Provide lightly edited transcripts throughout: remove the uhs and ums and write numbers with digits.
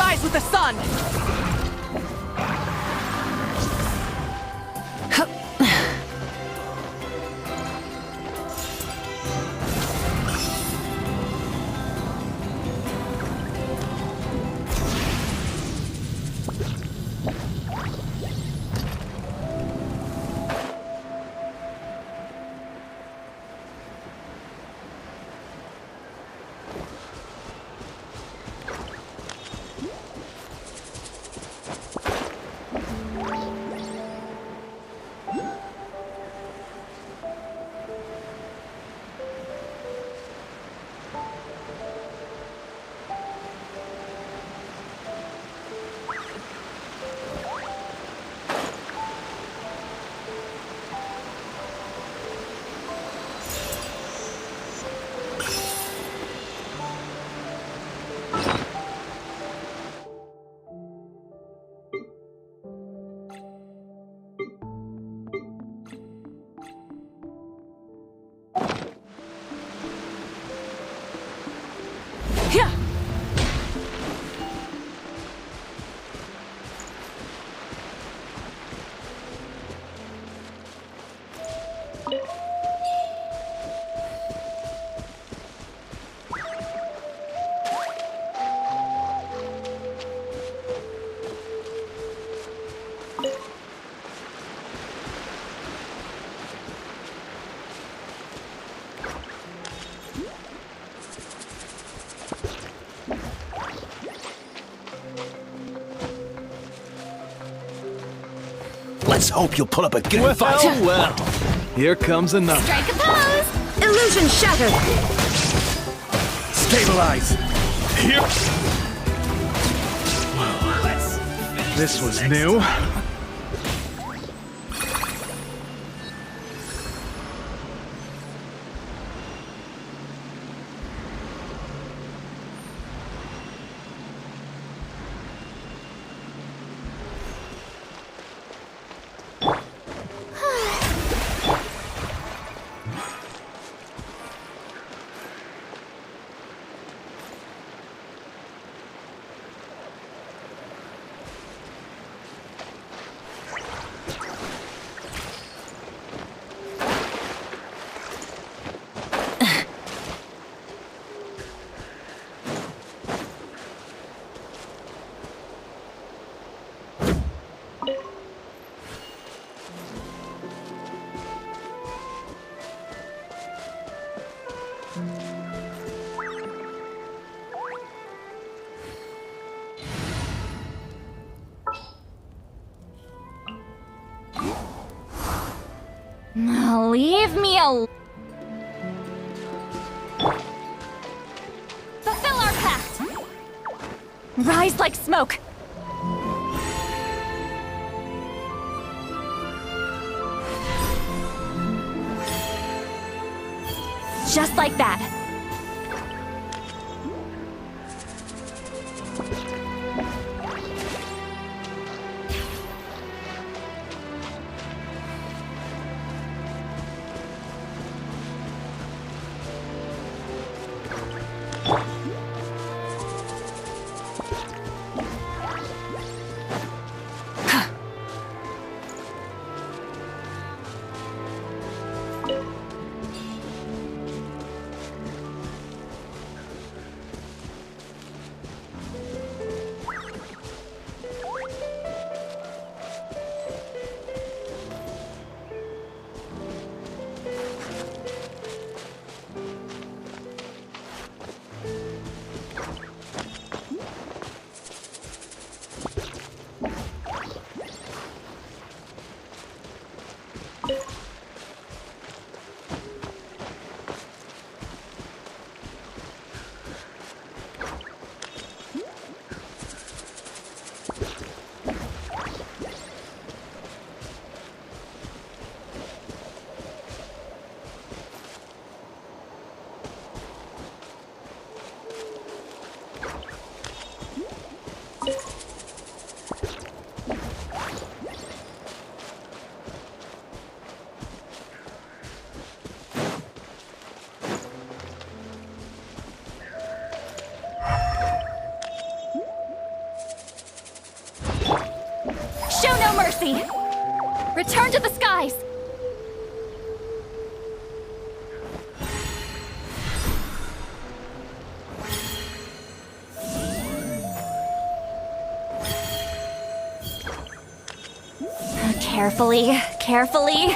rise with the sun! Yeah. Let's hope you'll pull up a good fight. Well, here comes another. Strike a pose! Illusion shattered! Stabilize. Here. This was new. Leave me alone. Fulfill our pact! Rise like smoke! Just like that. mercy! Return to the skies! Carefully, carefully.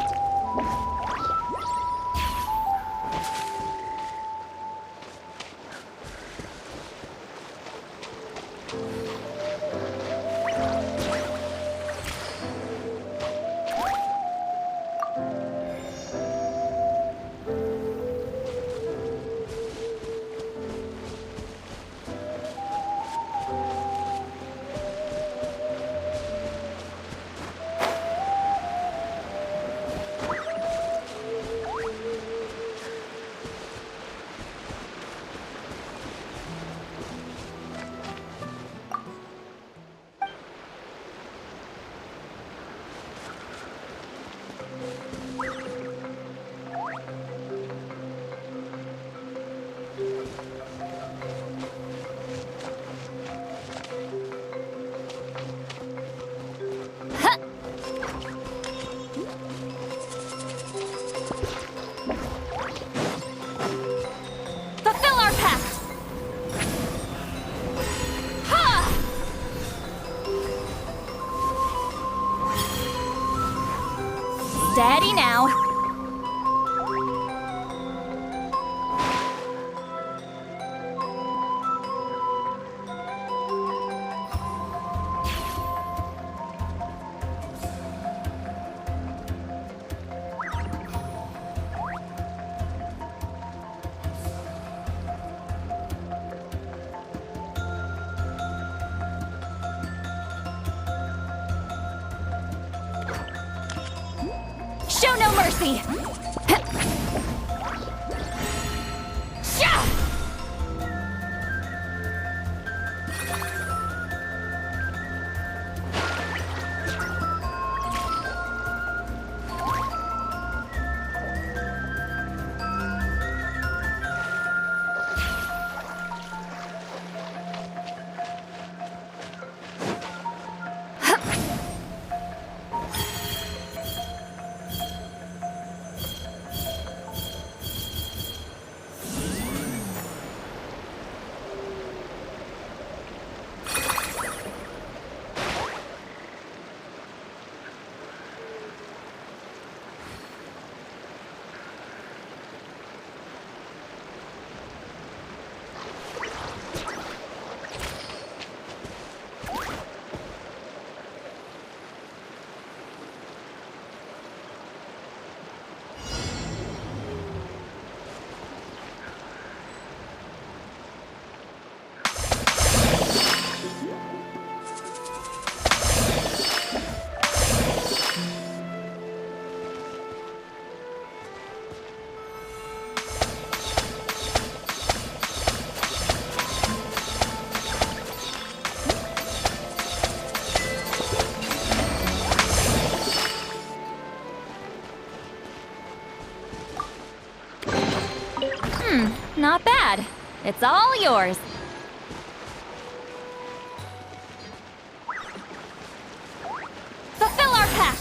Fulfill our pact! Ha! Steady now. Show no mercy! Sha! Not bad. It's all yours. Fulfill our pact!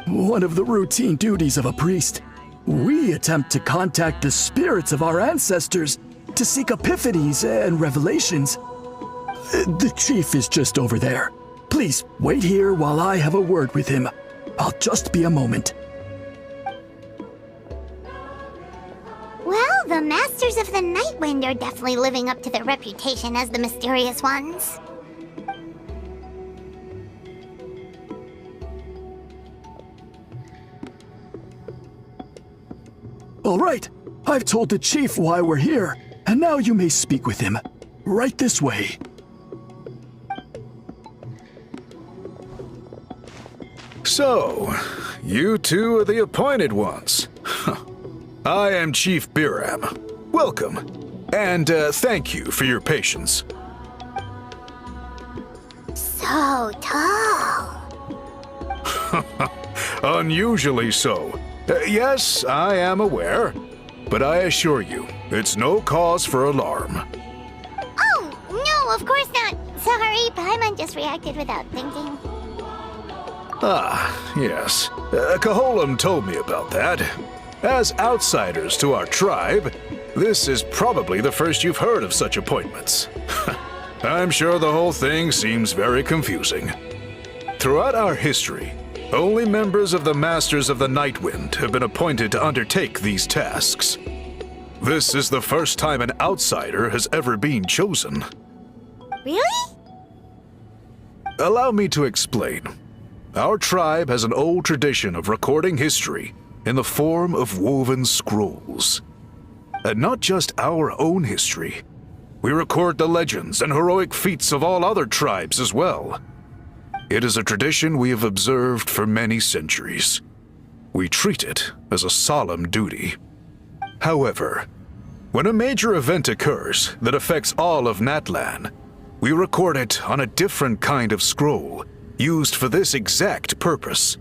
one of the routine duties of a priest. We attempt to contact the spirits of our ancestors to seek epiphanies and revelations. The chief is just over there. Please wait here while I have a word with him. I'll just be a moment. Well, the Masters of the Night Wind are definitely living up to their reputation as the mysterious ones. All right, I've told the chief why we're here, and now you may speak with him. Right this way. So, you two are the appointed ones. I am Chief Biram. Welcome, and thank you for your patience. So tall. Unusually so. Yes, I am aware, but I assure you, it's no cause for alarm. Oh, no, of course not. Sorry, Paimon just reacted without thinking. Ah, yes. Kaholam told me about that. As outsiders to our tribe, this is probably the first you've heard of such appointments. I'm sure the whole thing seems very confusing. Throughout our history, only members of the Masters of the Night Wind have been appointed to undertake these tasks. This is the first time an outsider has ever been chosen. Really? Allow me to explain. Our tribe has an old tradition of recording history in the form of woven scrolls. And not just our own history. We record the legends and heroic feats of all other tribes as well. It is a tradition we have observed for many centuries. We treat it as a solemn duty. However, when a major event occurs that affects all of Natlan, we record it on a different kind of scroll, used for this exact purpose.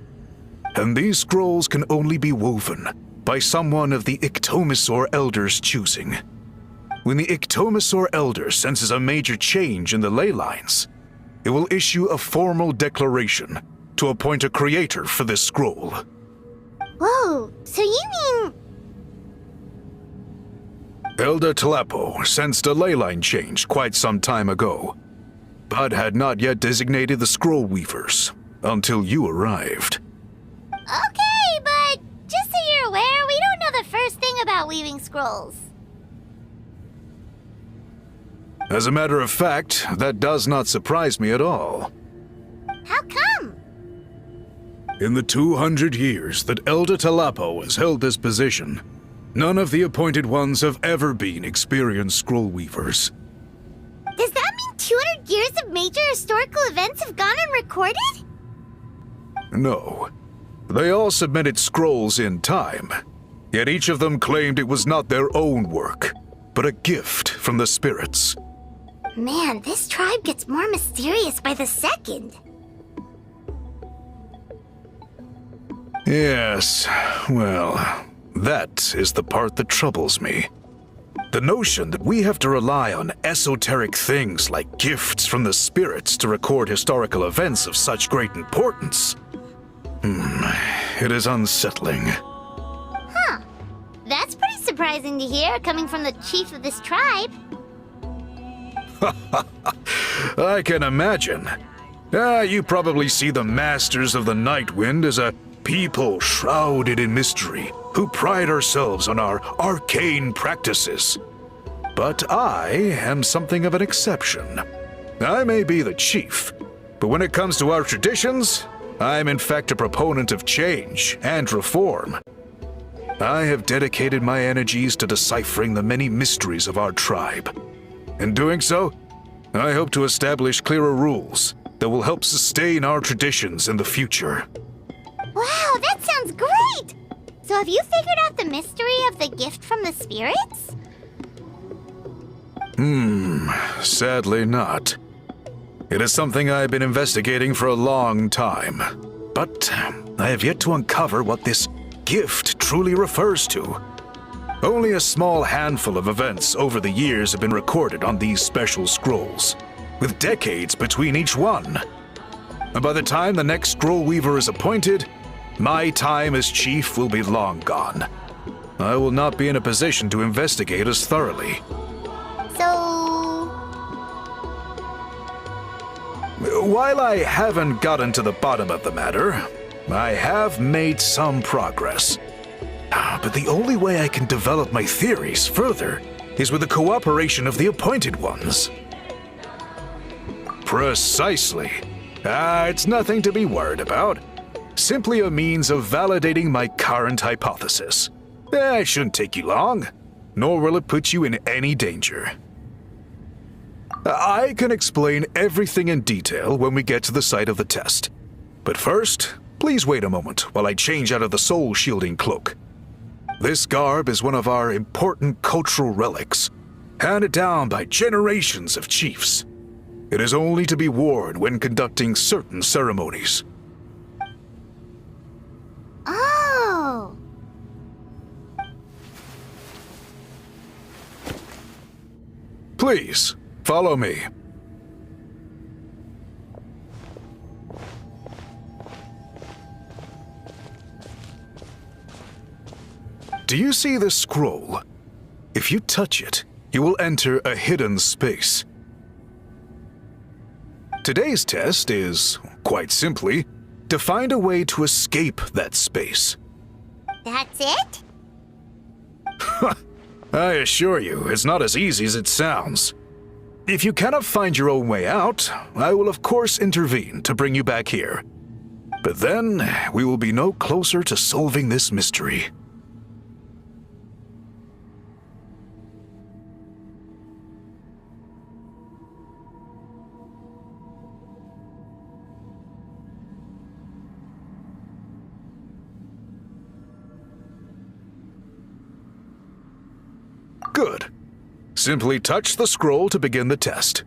And these scrolls can only be woven by someone of the Iktomisor Elders' choosing. When the Iktomisor Elder senses a major change in the ley lines, it will issue a formal declaration to appoint a creator for this scroll. Whoa, so you mean... Elder Talapo sensed a ley line change quite some time ago, but had not yet designated the scroll weavers until you arrived. Okay, but just so you're aware, we don't know the first thing about weaving scrolls. As a matter of fact, that does not surprise me at all. How come? In the 200 years that Elder Talapo has held this position, none of the appointed ones have ever been experienced scroll weavers. Does that mean 200 years of major historical events have gone unrecorded? No. They all submitted scrolls in time, yet each of them claimed it was not their own work, but a gift from the spirits. Man, this tribe gets more mysterious by the second. Yes, well, that is the part that troubles me. The notion that we have to rely on esoteric things like gifts from the spirits to record historical events of such great importance. It is unsettling. Huh. That's pretty surprising to hear, coming from the chief of this tribe. I can imagine. You probably see the Masters of the Night Wind as a people shrouded in mystery, who pride ourselves on our arcane practices. But I am something of an exception. I may be the chief, but when it comes to our traditions, I am in fact a proponent of change and reform. I have dedicated my energies to deciphering the many mysteries of our tribe. In doing so, I hope to establish clearer rules that will help sustain our traditions in the future. Wow, that sounds great! So have you figured out the mystery of the gift from the spirits? Sadly not. It is something I've been investigating for a long time, but I have yet to uncover what this gift truly refers to. Only a small handful of events over the years have been recorded on these special scrolls, with decades between each one. And by the time the next scroll weaver is appointed, My time as chief will be long gone. I will not be in a position to investigate as thoroughly. So... While I haven't gotten to the bottom of the matter, I have made some progress. But the only way I can develop my theories further is with the cooperation of the Appointed Ones. Precisely. It's nothing to be worried about. Simply a means of validating my current hypothesis. It shouldn't take you long, nor will it put you in any danger. I can explain everything in detail when we get to the site of the test. But first, please wait a moment while I change out of the soul-shielding cloak. This garb is one of our important cultural relics, handed down by generations of chiefs. It is only to be worn when conducting certain ceremonies. Oh! Please, follow me. Do you see this scroll? If you touch it, you will enter a hidden space. Today's test is, quite simply, to find a way to escape that space. That's it? I assure you, it's not as easy as it sounds. If you cannot find your own way out, I will of course intervene to bring you back here. But then, we will be no closer to solving this mystery. Good. Simply touch the scroll to begin the test.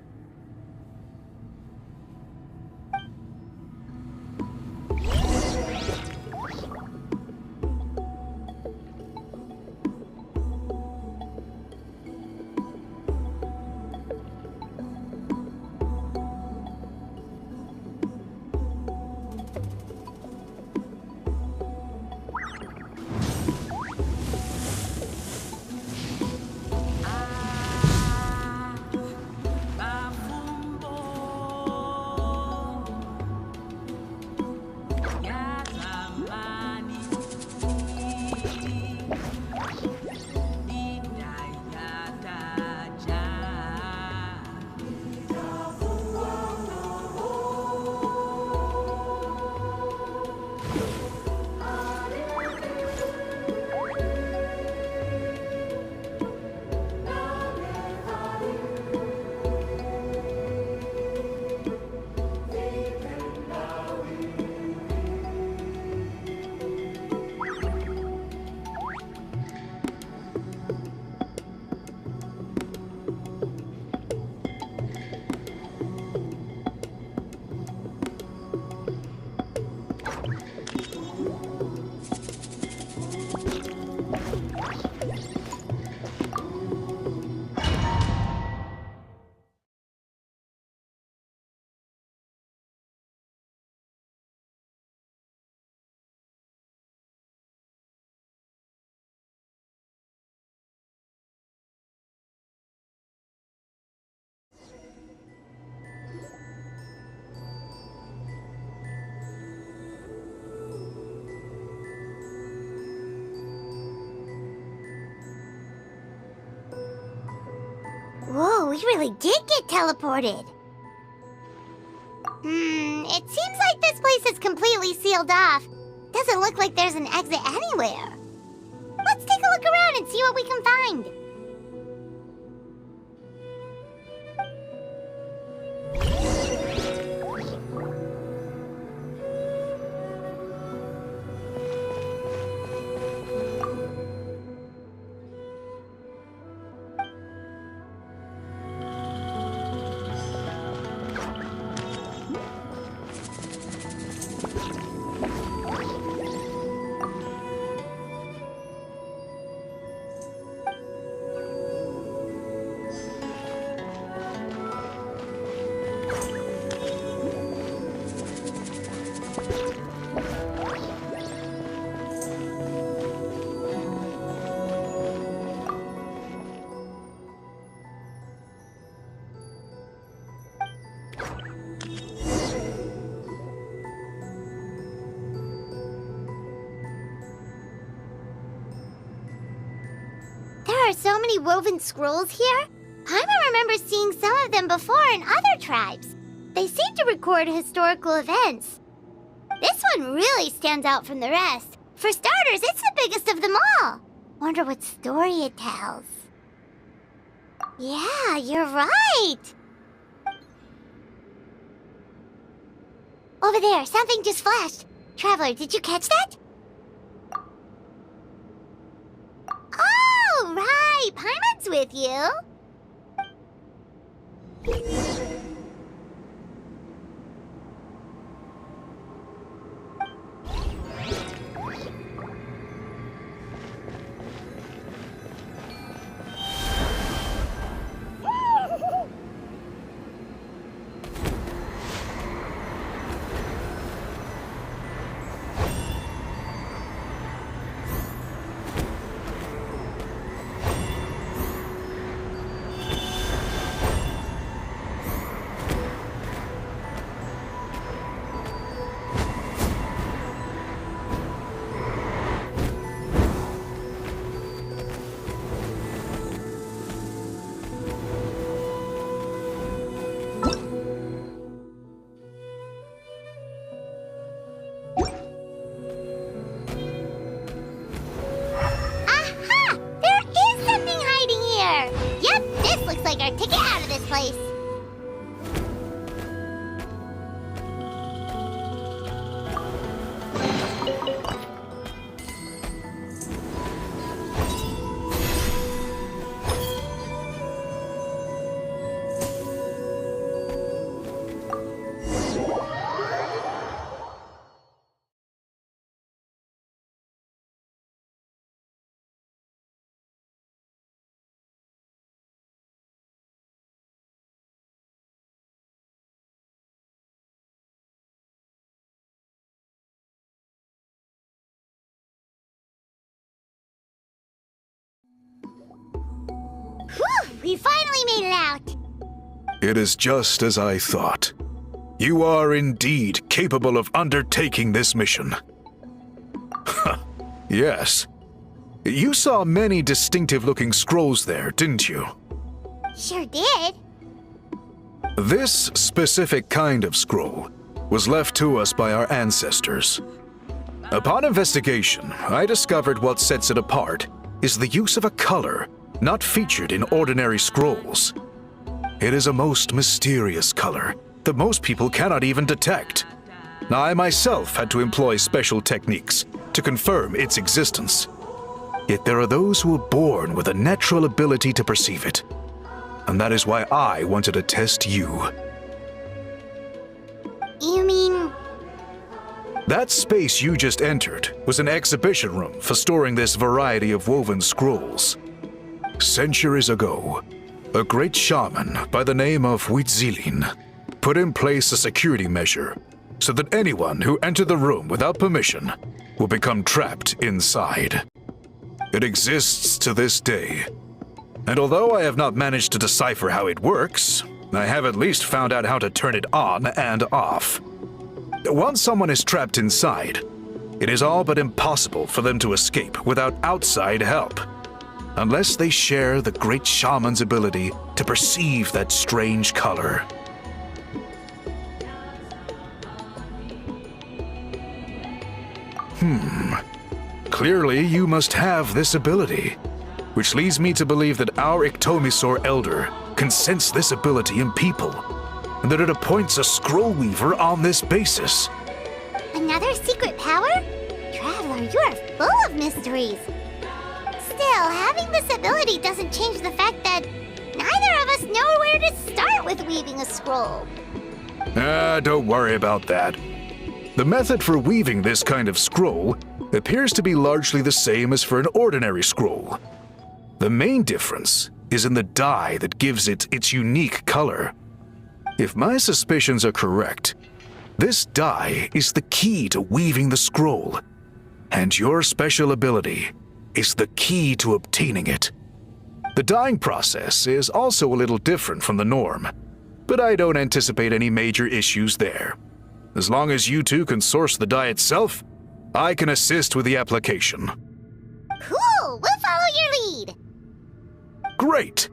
Whoa, we really did get teleported. It seems like this place is completely sealed off. Doesn't look like there's an exit anywhere. Let's take a look around and see what we can find. there are so many woven scrolls here? Paimon remembers seeing some of them before in other tribes. They seem to record historical events. This one really stands out from the rest. For starters, it's the biggest of them all. Wonder what story it tells. Yeah, you're right. Over there, something just flashed. Traveler, did you catch that? Oh, right. Paimon's with you. Like our ticket out of this place. Whew! We finally made it out! It is just as I thought. You are indeed capable of undertaking this mission. Yes. You saw many distinctive-looking scrolls there, didn't you? Sure did. This specific kind of scroll was left to us by our ancestors. Upon investigation, I discovered what sets it apart is the use of a color not featured in ordinary scrolls. It is a most mysterious color that most people cannot even detect. I myself had to employ special techniques to confirm its existence. Yet there are those who are born with a natural ability to perceive it. And that is why I wanted to test you. You mean... That space you just entered was an exhibition room for storing this variety of woven scrolls. Centuries ago, a great shaman by the name of Huitzilin put in place a security measure so that anyone who entered the room without permission will become trapped inside. It exists to this day, and although I have not managed to decipher how it works, I have at least found out how to turn it on and off. Once someone is trapped inside, it is all but impossible for them to escape without outside help, unless they share the great shaman's ability to perceive that strange color. Clearly you must have this ability, which leads me to believe that our Iktomisor Elder can sense this ability in people, and that it appoints a scroll weaver on this basis. Another secret power? Traveler, you are full of mysteries. Still, having this ability doesn't change the fact that neither of us know where to start with weaving a scroll. Don't worry about that. The method for weaving this kind of scroll appears to be largely the same as for an ordinary scroll. The main difference is in the dye that gives it its unique color. If my suspicions are correct, this dye is the key to weaving the scroll, and your special ability is the key to obtaining it. The dyeing process is also a little different from the norm, but I don't anticipate any major issues there. As long as you two can source the dye itself, I can assist with the application. Cool! We'll follow your lead. Great!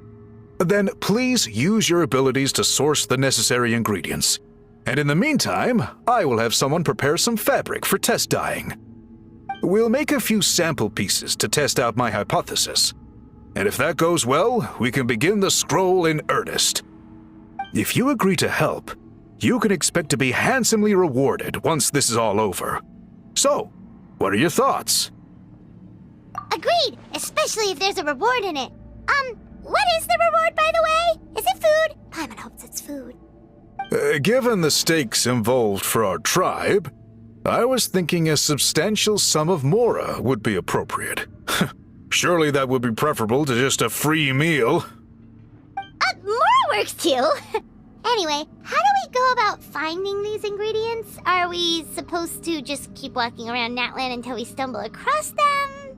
Then please use your abilities to source the necessary ingredients. And in the meantime, I will have someone prepare some fabric for test dyeing. We'll make a few sample pieces to test out my hypothesis. And if that goes well, we can begin the scroll in earnest. If you agree to help, you can expect to be handsomely rewarded once this is all over. So, what are your thoughts? Agreed, especially if there's a reward in it. What is the reward, by the way? Is it food? Paimon hopes it's food. Given the stakes involved for our tribe, I was thinking a substantial sum of mora would be appropriate. Surely that would be preferable to just a free meal. Mora works too. Anyway, how do we go about finding these ingredients? Are we supposed to just keep walking around Natlan until we stumble across them?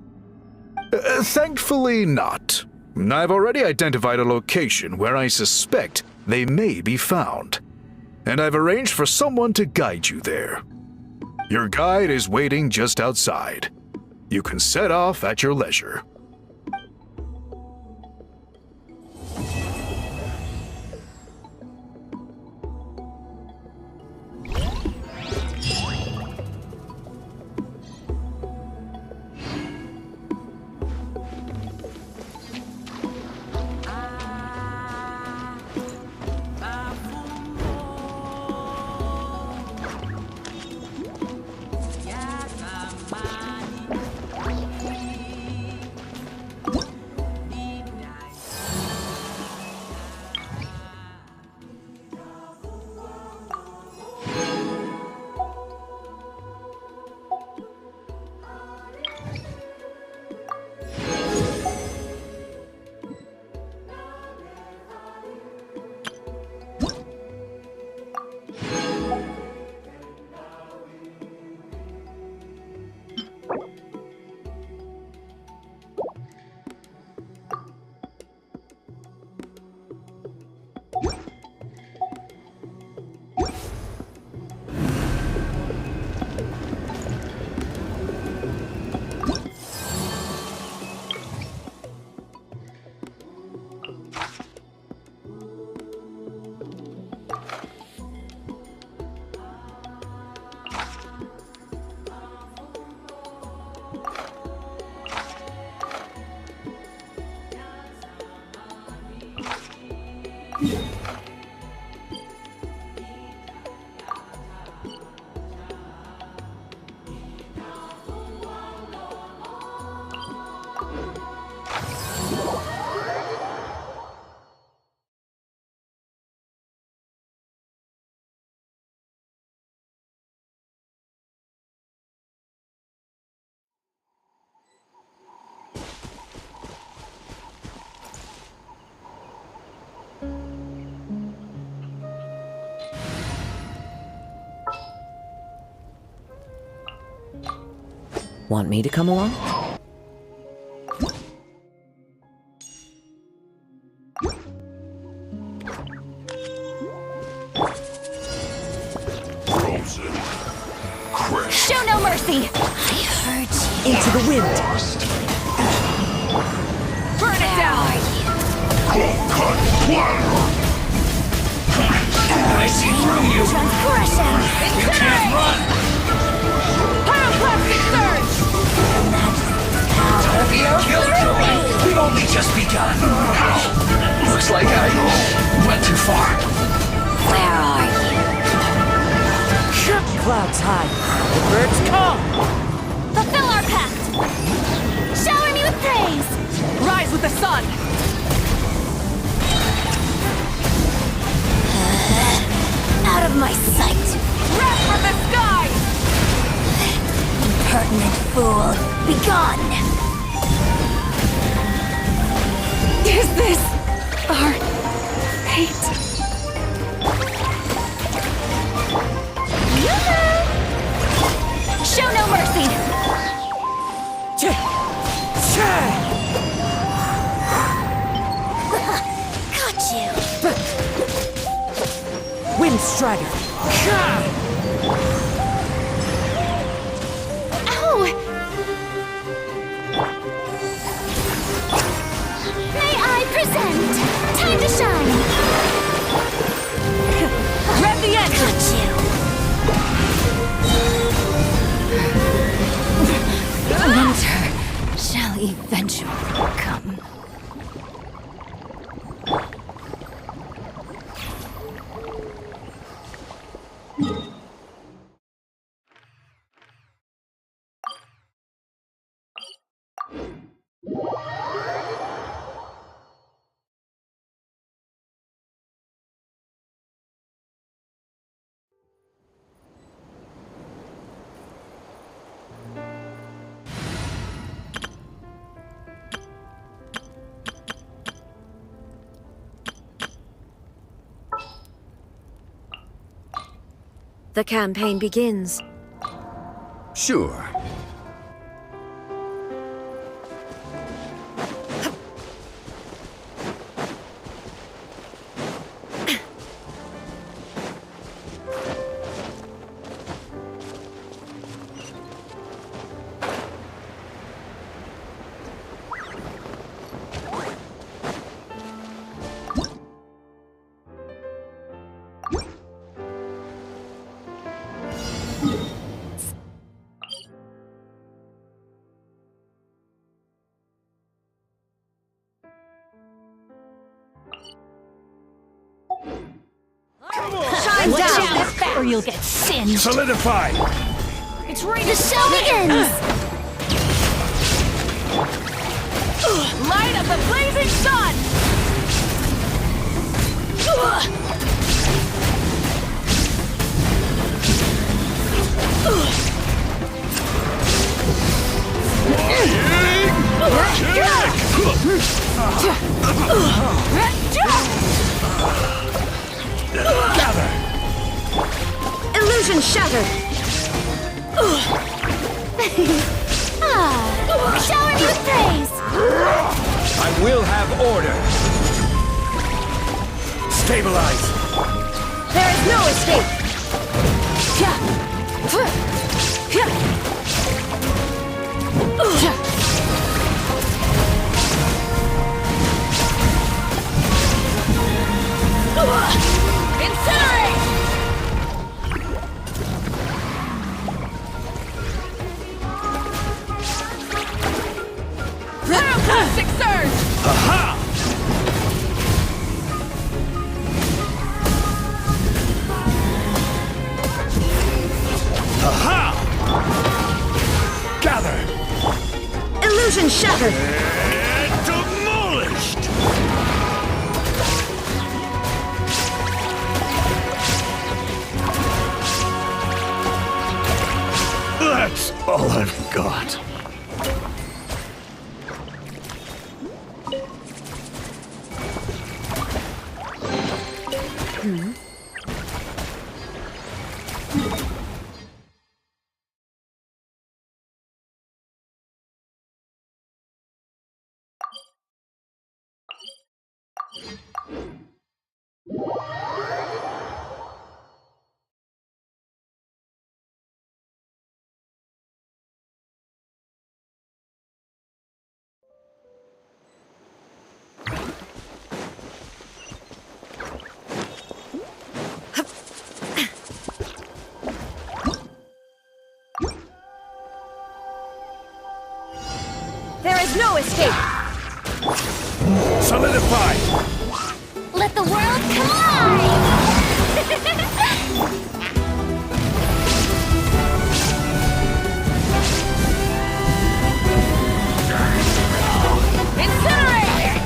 Thankfully not. I've already identified a location where I suspect they may be found. And I've arranged for someone to guide you there. Your guide is waiting just outside. You can set off at your leisure. Want me to come along? Show no mercy! I heard you. Into the wind! Burn it down! I see through you. Transgression! You can't run. Pyroclastic surge! Don't be a killjoy. We've only just begun. Looks like I went too far. Where are you? Clouds high. The birds come! Fulfill our pact! Shower me with praise! Rise with the sun! Out of my sight! Wrath from the sky! Impertinent fool! Begone! Is this our fate? Show no mercy! Got you! Wind Strider! Ow! May I present Winter shall eventually come. The campaign begins. Sure. Shine Watch down! out, or you'll get singed. Solidify! It's ready. The show begins. Light up the blazing sun! Gather! Illusion shattered! Shower me with praise. I will have order. Stabilize! There is no escape! Incinerate! Pyroclastic surge! Aha! Aha! Gather! Illusion shattered! Demolished! That's all I've got. There is no escape! Solidify! Let the world collide. Incinerate!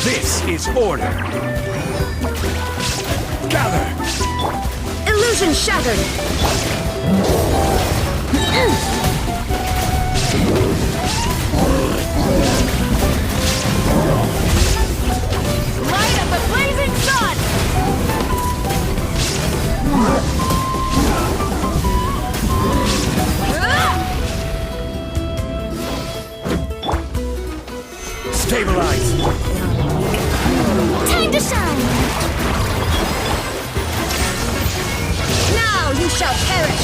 This is order. Gather! Illusion shattered! Light up the blazing sun! Stabilize! Time to shine. Now you shall perish!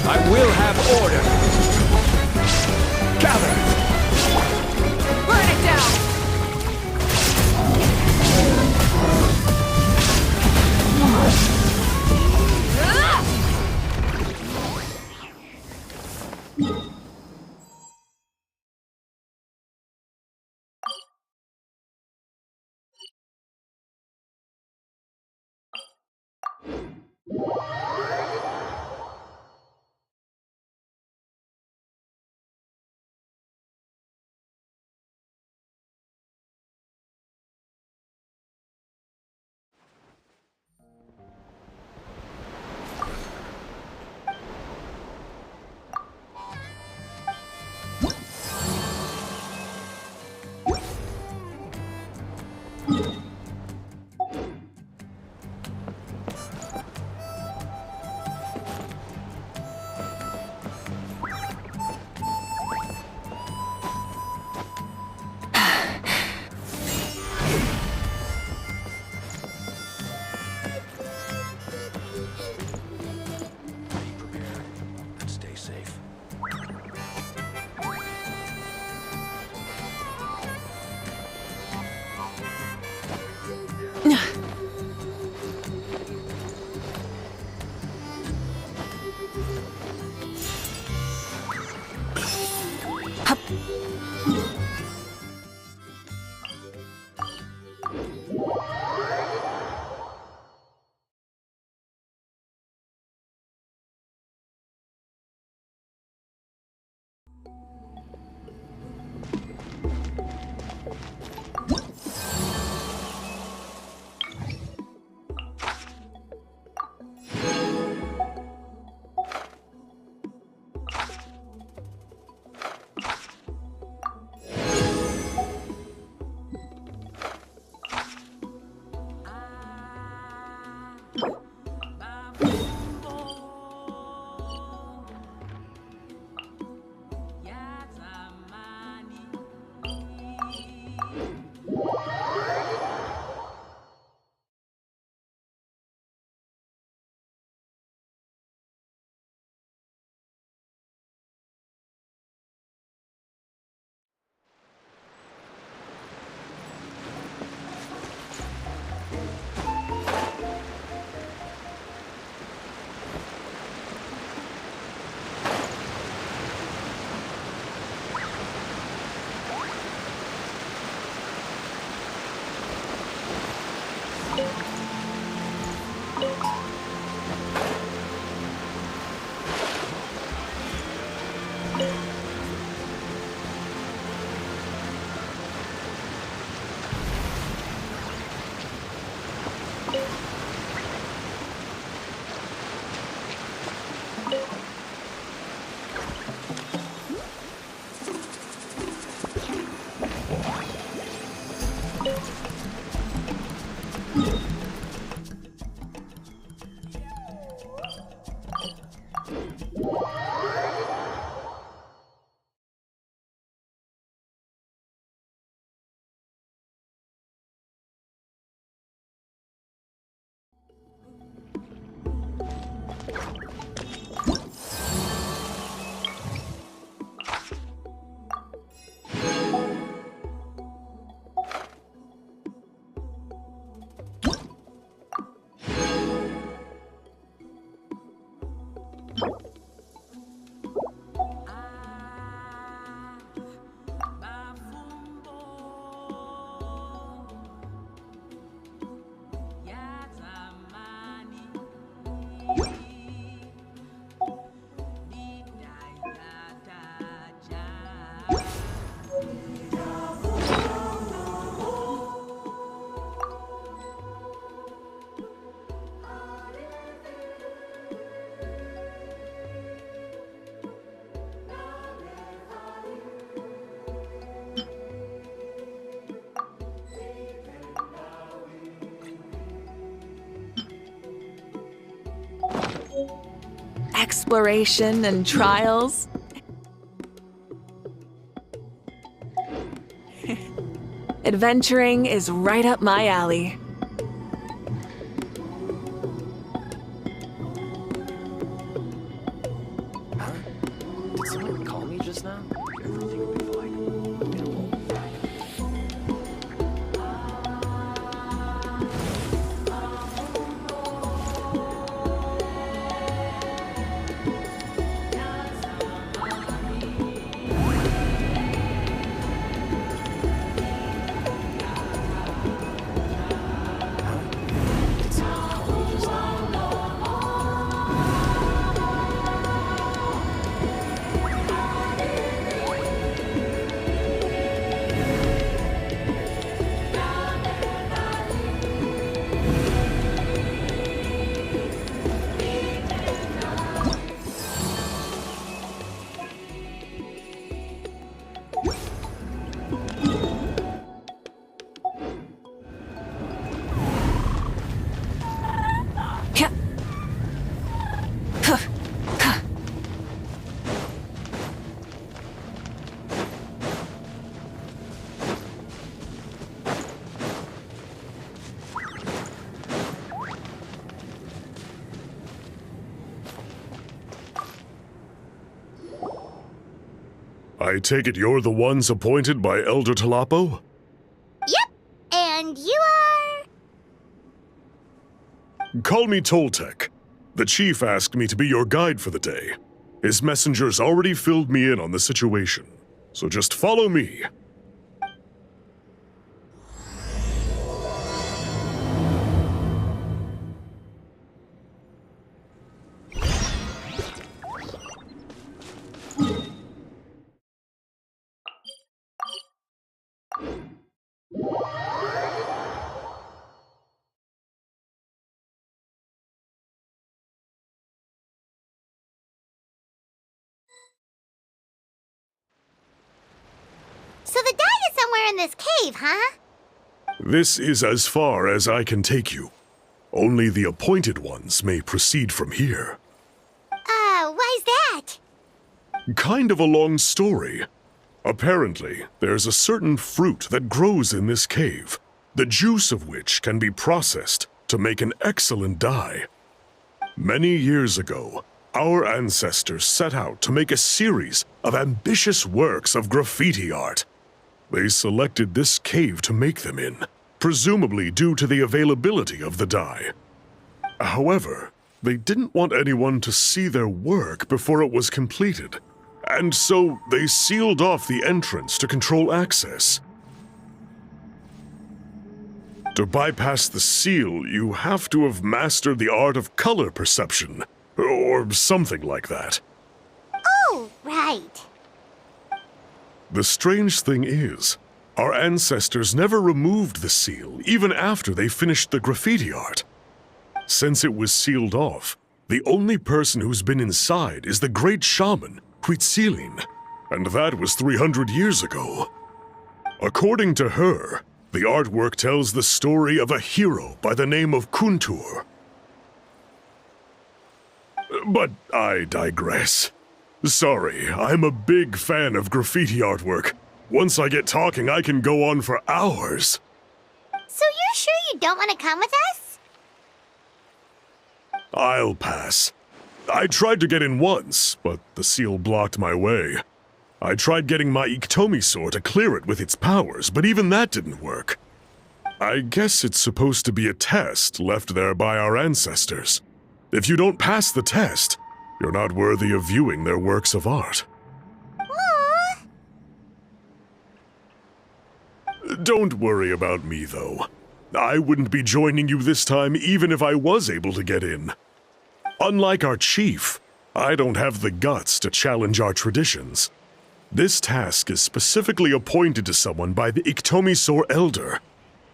I will have order. Gather! Burn it down! Stay safe. Exploration and trials. Adventuring is right up my alley. Huh? Did someone call me just now? Everything will be fine. It won't. I take it you're the ones appointed by Elder Talapo? Yep. And you are... Call me Toltec. The chief asked me to be your guide for the day. His messengers already filled me in on the situation, so just follow me. So the die is somewhere in this cave, huh? This is as far as I can take you. Only the appointed ones may proceed from here. Why's that? Kind of a long story. Apparently, there's a certain fruit that grows in this cave, the juice of which can be processed to make an excellent dye. Many years ago, our ancestors set out to make a series of ambitious works of graffiti art. They selected this cave to make them in, presumably due to the availability of the dye. However, they didn't want anyone to see their work before it was completed, and so they sealed off the entrance to control access. To bypass the seal, you have to have mastered the art of color perception, or something like that. Oh, right. The strange thing is, our ancestors never removed the seal, even after they finished the graffiti art. Since it was sealed off, the only person who's been inside is the great shaman, Huitzilin, and that was 300 years ago. According to her, the artwork tells the story of a hero by the name of Kuntur. But I digress. Sorry, I'm a big fan of graffiti artwork. Once I get talking, I can go on for hours. So you're sure you don't want to come with us? I'll pass. I tried to get in once, but the seal blocked my way. I tried getting my Iktomi to clear it with its powers, but even that didn't work. I guess it's supposed to be a test left there by our ancestors. If you don't pass the test, you're not worthy of viewing their works of art. Aww. Don't worry about me, though. I wouldn't be joining you this time even if I was able to get in. Unlike our chief, I don't have the guts to challenge our traditions. This task is specifically appointed to someone by the Iktomi Elder.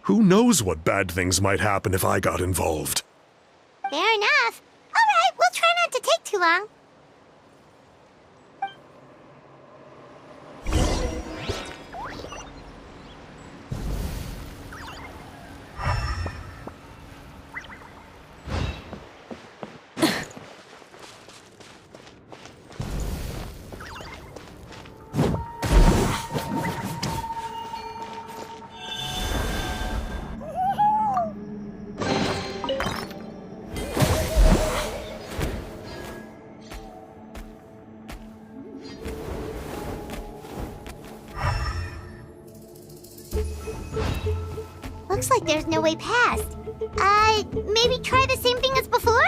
Who knows what bad things might happen if I got involved? Fair enough. All right, we'll try not to take too long. Looks like there's no way past. Maybe try the same thing as before?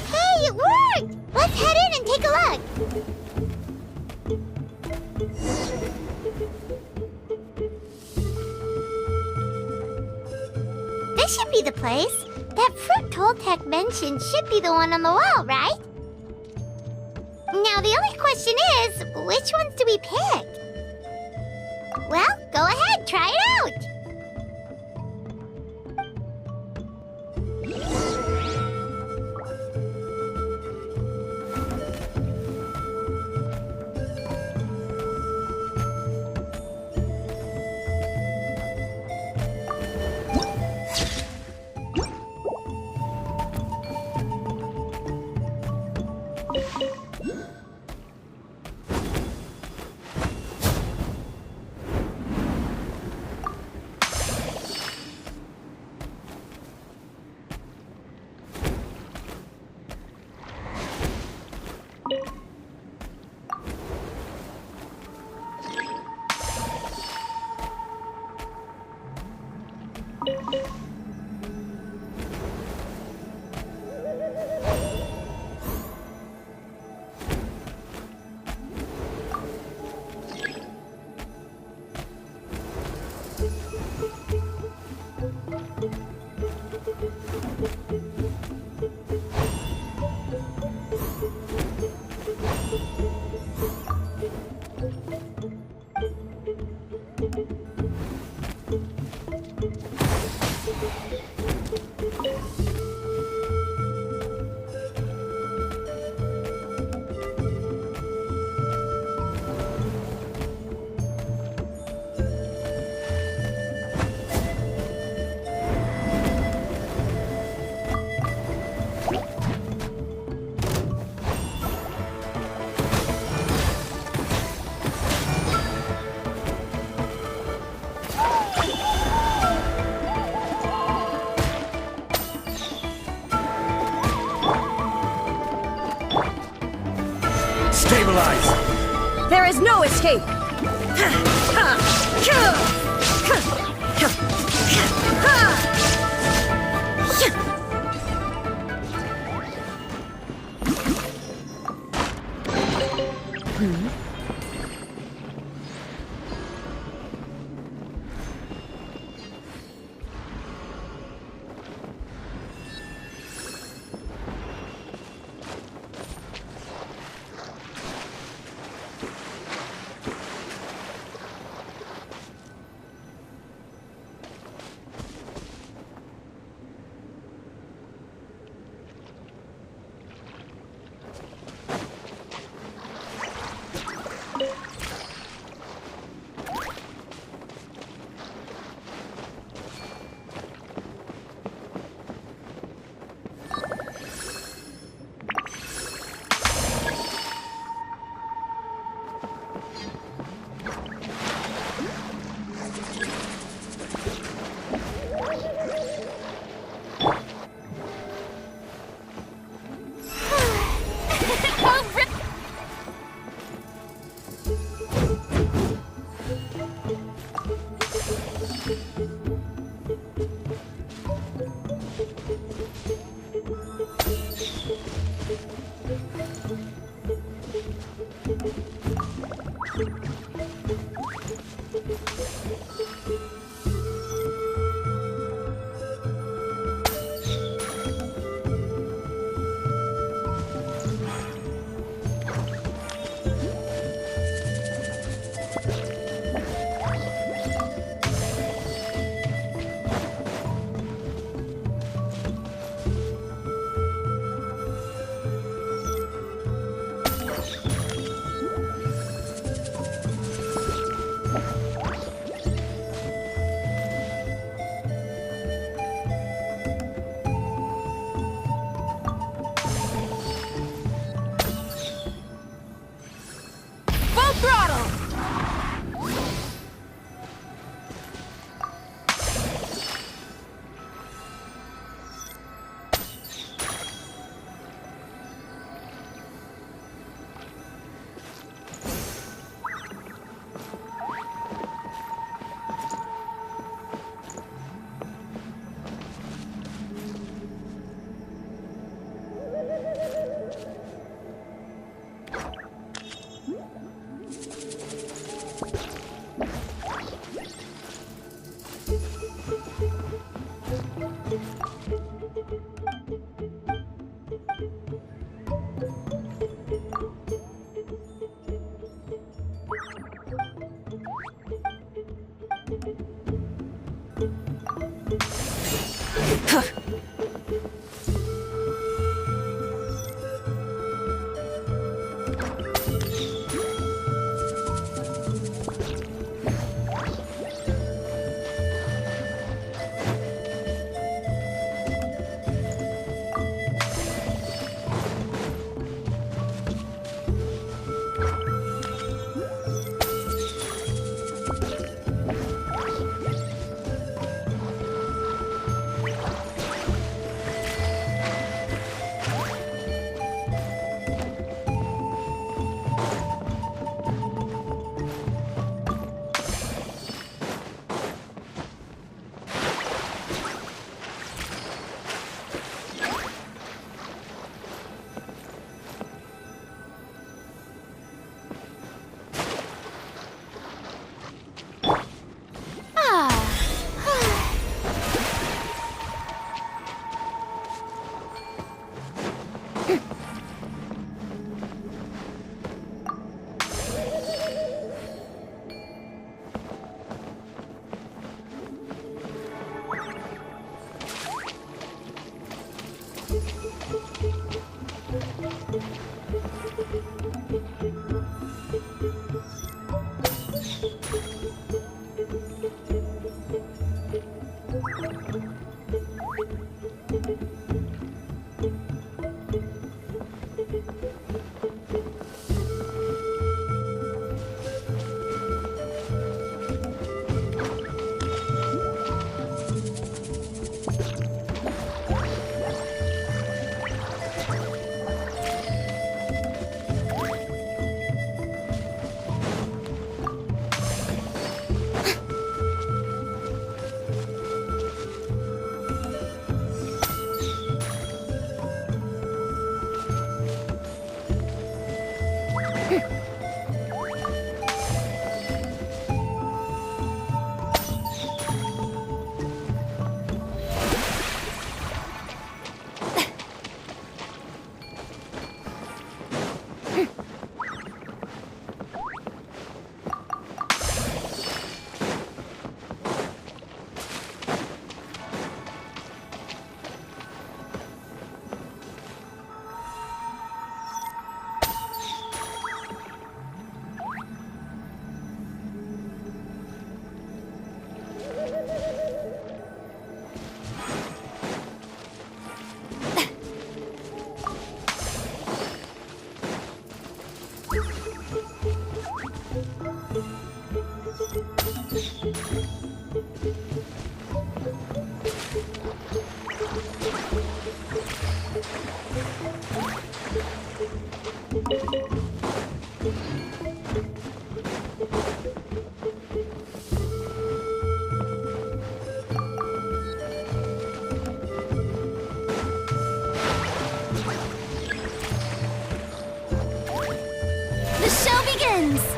Hey, it worked! Let's head in and take a look. This should be the place. That fruit Toltec mentioned should be the one on the wall, right? Now the only question is, which ones do we pick? Well, go ahead, try it out! escape. The show begins!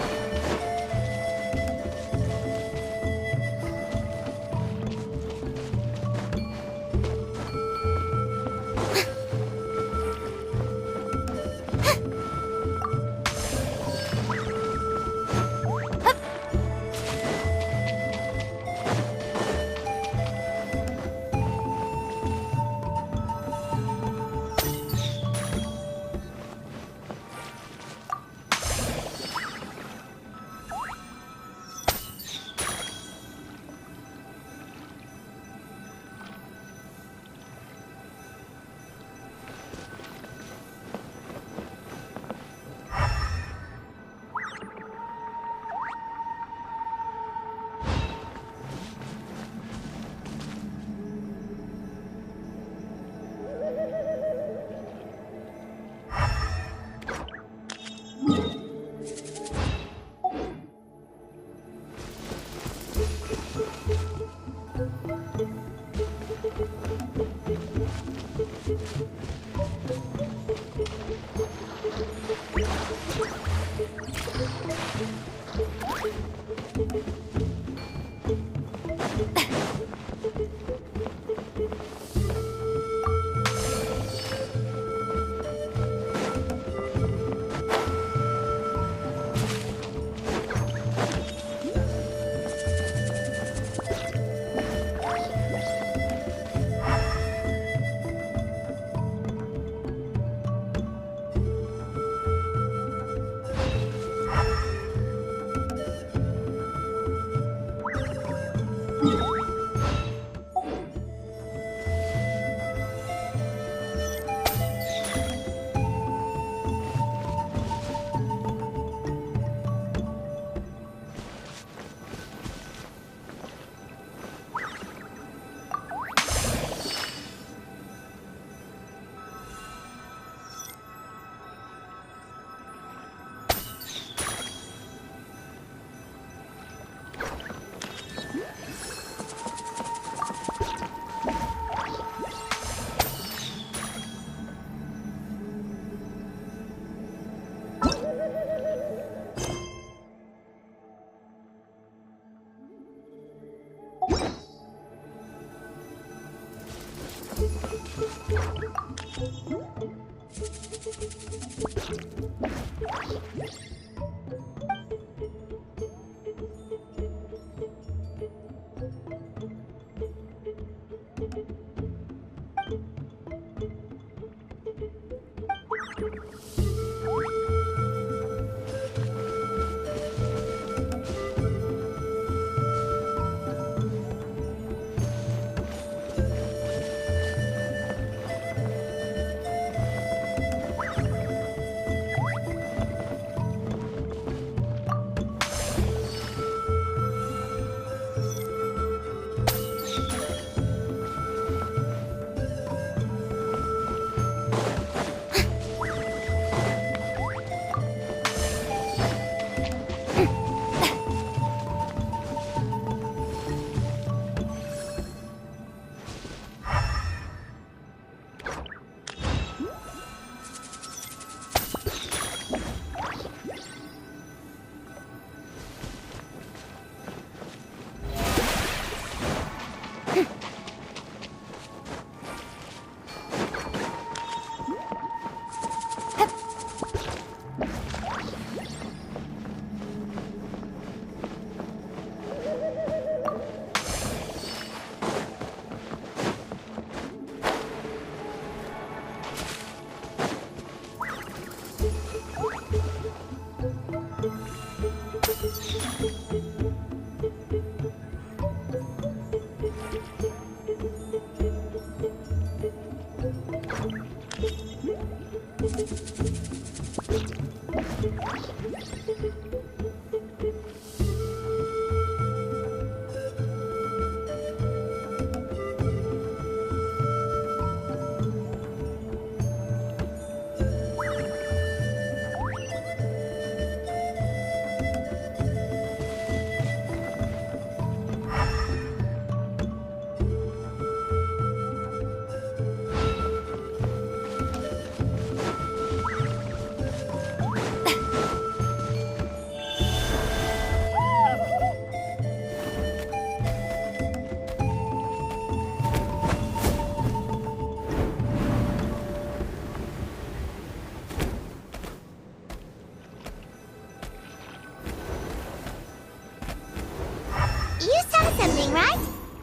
something, right?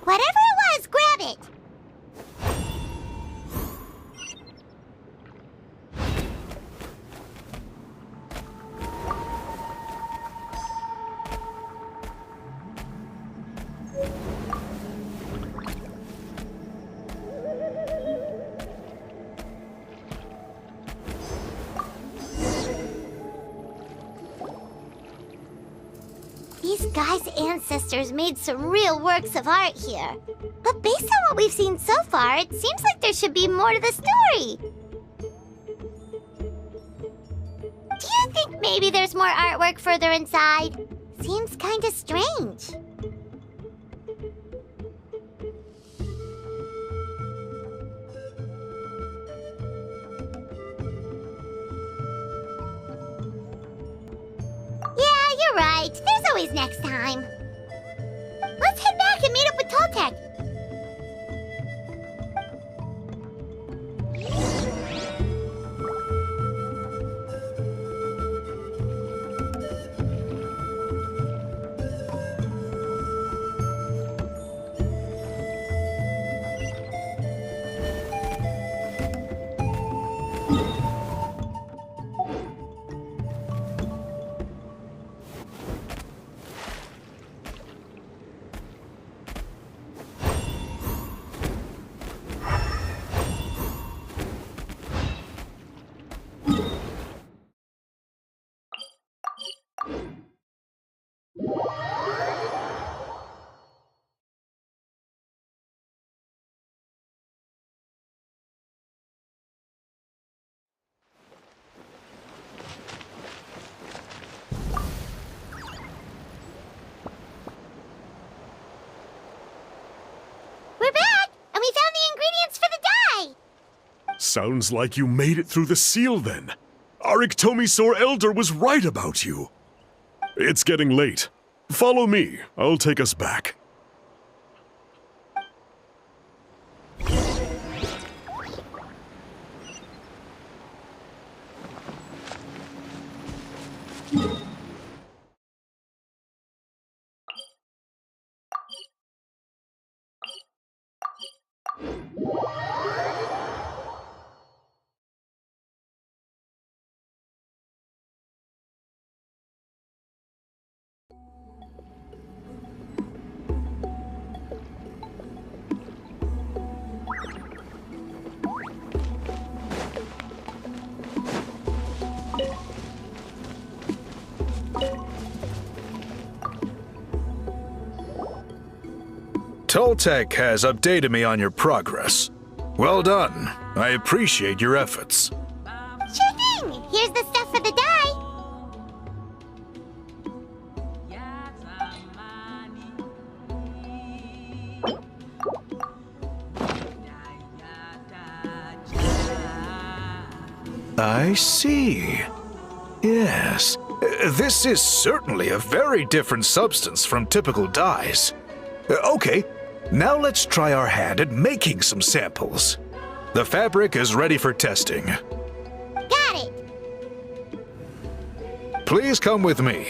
Whatever it was, grab it. These guys' ancestors made some real works of art here. But based on what we've seen so far, it seems like there should be more to the story. Do you think maybe there's more artwork further inside? Seems kinda strange. Yeah, you're right. There's always next time. Let's head back and meet up with Toltec. We're back, and we found the ingredients for the dye. Sounds like you made it through the seal then. Our Iktomisaur Elder was right about you. It's getting late. Follow me. I'll take us back. Toltec has updated me on your progress. Well done. I appreciate your efforts. Sure thing. Here's the stuff for the dye. I see. Yes. This is certainly a very different substance from typical dyes. Okay, now let's try our hand at making some samples. The fabric is ready for testing. Got it. Please come with me.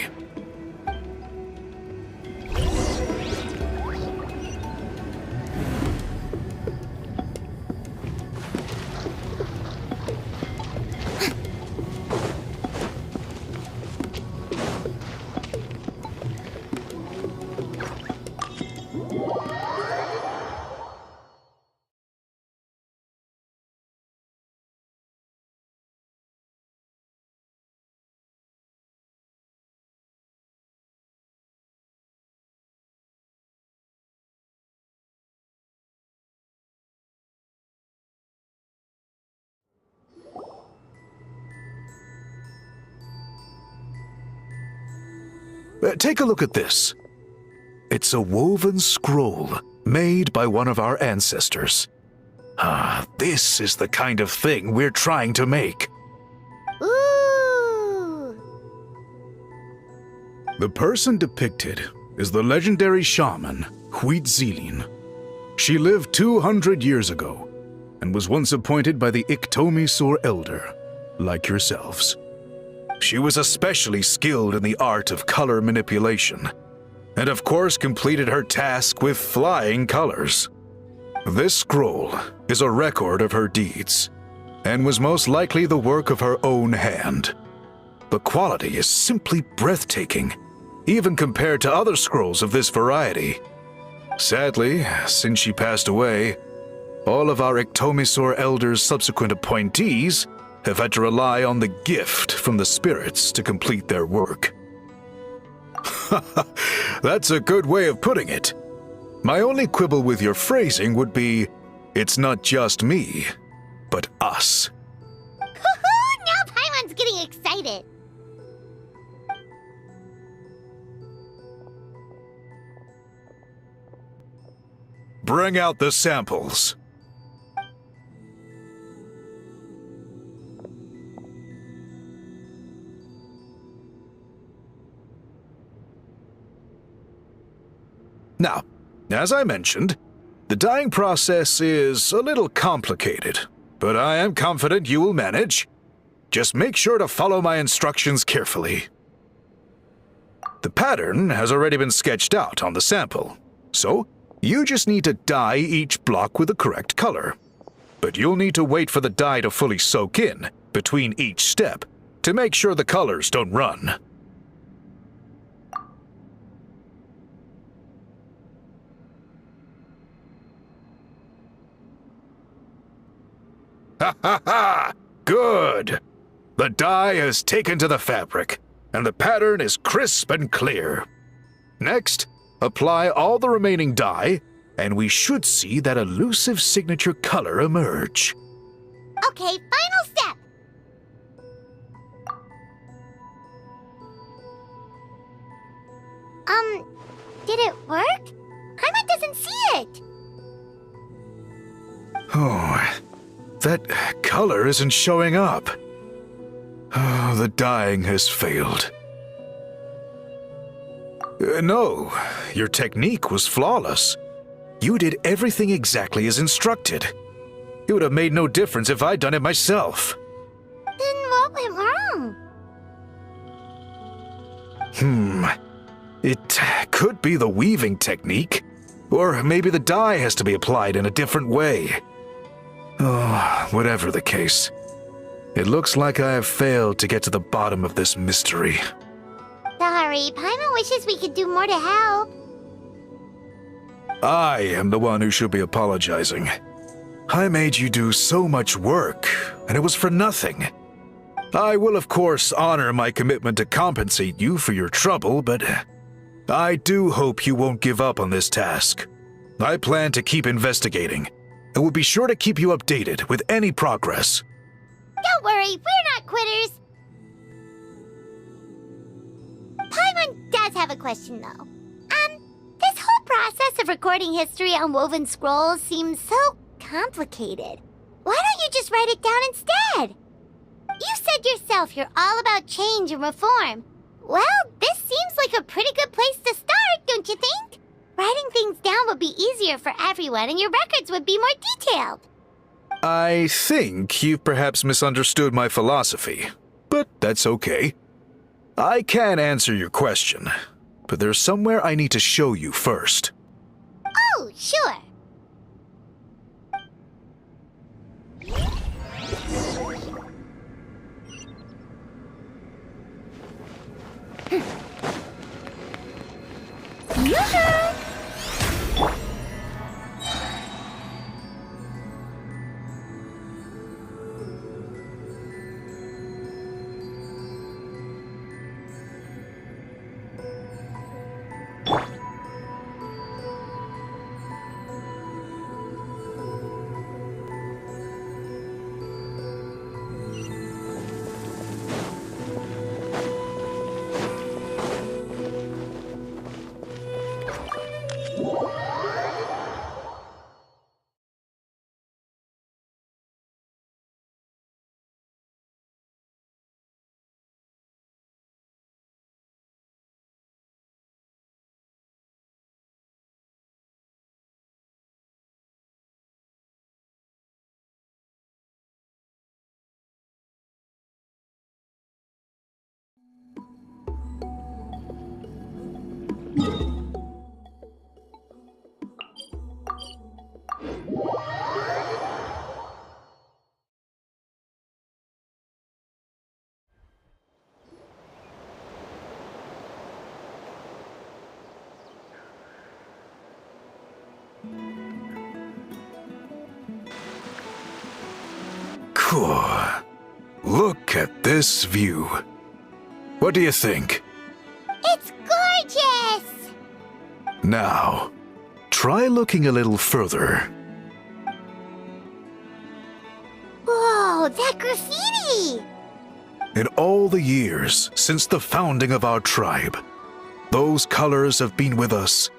Take a look at this. It's a woven scroll made by one of our ancestors. This is the kind of thing we're trying to make. Ooh. The person depicted is the legendary shaman, Huitzilin. She lived 200 years ago and was once appointed by the Iktomisaur Elder, like yourselves. She was especially skilled in the art of color manipulation, and of course completed her task with flying colors. This scroll is a record of her deeds, and was most likely the work of her own hand. The quality is simply breathtaking, even compared to other scrolls of this variety. Sadly, since she passed away, all of our Ictomisaur Elders' subsequent appointees have had to rely on the gift from the spirits to complete their work. That's a good way of putting it. My only quibble with your phrasing would be, it's not just me, but us. Hoo-hoo! Now Paimon's getting excited. Bring out the samples. Now, as I mentioned, the dyeing process is a little complicated, but I am confident you will manage. Just make sure to follow my instructions carefully. The pattern has already been sketched out on the sample, so you just need to dye each block with the correct color. But you'll need to wait for the dye to fully soak in between each step to make sure the colors don't run. Ha ha ha! Good! The dye has taken to the fabric, and the pattern is crisp and clear. Next, apply all the remaining dye, and we should see that elusive signature color emerge. Okay, final step. Did it work? Paimon doesn't see it. Oh, that color isn't showing up. Oh, the dyeing has failed. No, your technique was flawless. You did everything exactly as instructed. It would have made no difference if I'd done it myself. Then what went wrong? It could be the weaving technique, or maybe the dye has to be applied in a different way. Oh, whatever the case, it looks like I have failed to get to the bottom of this mystery. Sorry, Paimon wishes we could do more to help. I am the one who should be apologizing. I made you do so much work, and it was for nothing. I will, of course, honor my commitment to compensate you for your trouble, but I do hope you won't give up on this task. I plan to keep investigating, and will be sure to keep you updated with any progress. Don't worry, we're not quitters. Paimon does have a question, though. This whole process of recording history on woven scrolls seems so complicated. Why don't you just write it down instead? You said yourself you're all about change and reform. Well, this seems like a pretty good place to start, don't you think? Writing things down would be easier for everyone, and your records would be more detailed. I think you've perhaps misunderstood my philosophy, but that's okay. I can answer your question, but there's somewhere I need to show you first. Oh, sure. Cool. Look at this view. What do you think? It's gorgeous! Now, try looking a little further. Whoa, that graffiti! In all the years since the founding of our tribe, those colors have been with us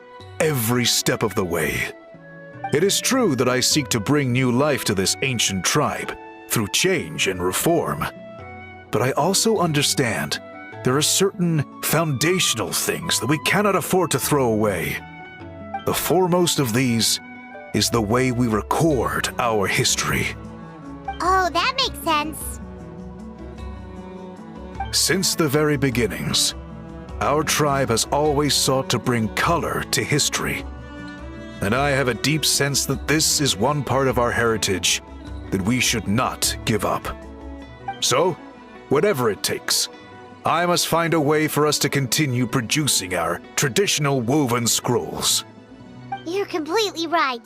every step of the way. It is true that I seek to bring new life to this ancient tribe through change and reform, but I also understand there are certain foundational things that we cannot afford to throw away. The foremost of these is the way we record our history. Oh, that makes sense. Since the very beginnings, our tribe has always sought to bring color to history. And I have a deep sense that this is one part of our heritage that we should not give up. So, whatever it takes, I must find a way for us to continue producing our traditional woven scrolls. You're completely right.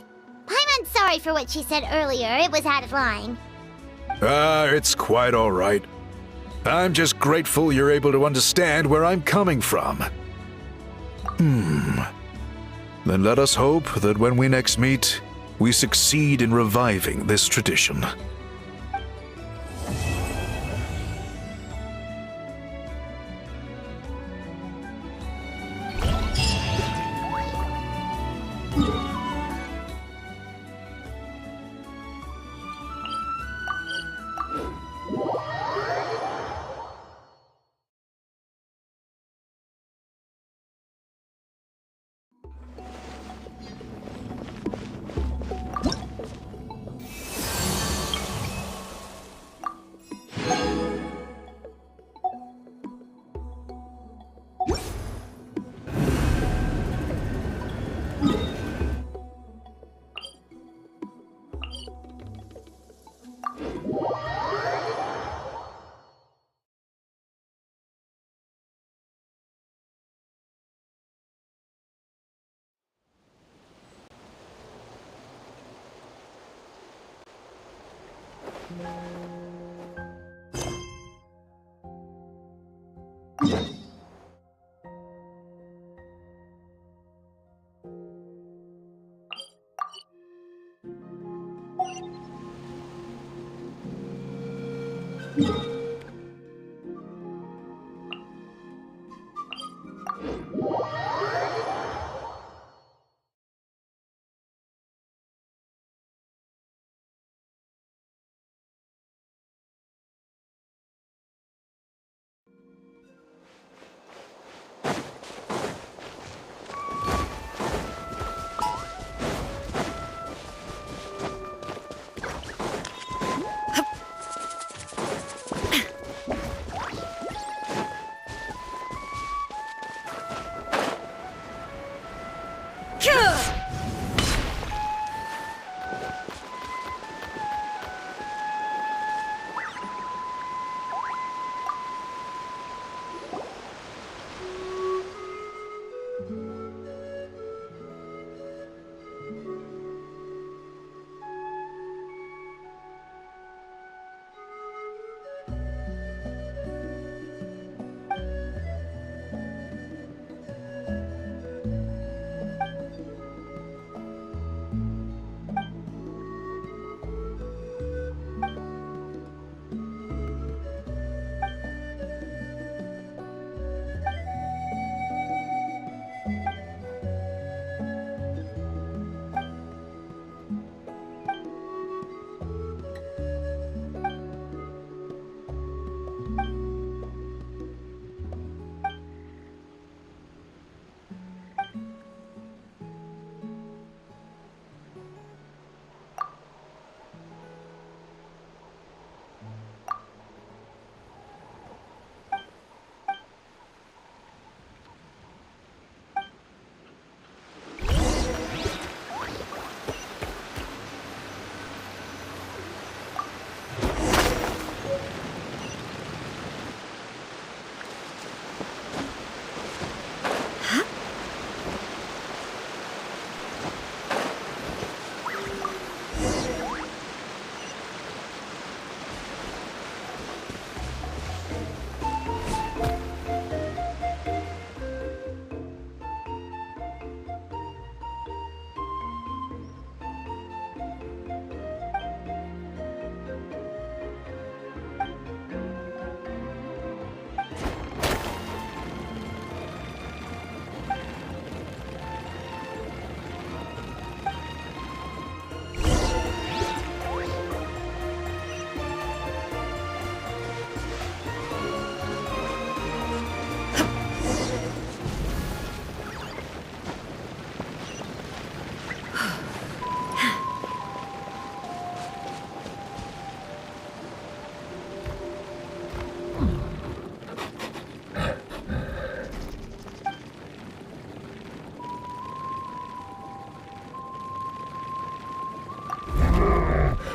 Paimon's sorry for what she said earlier. It was out of line. It's quite all right. I'm just grateful you're able to understand where I'm coming from. Then let us hope that when we next meet, we succeed in reviving this tradition.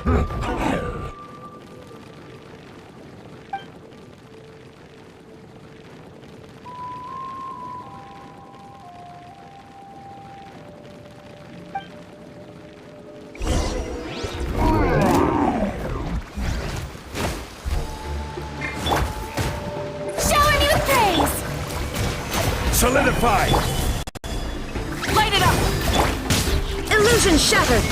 Shower me with praise! Solidify! Light it up! Illusion shattered!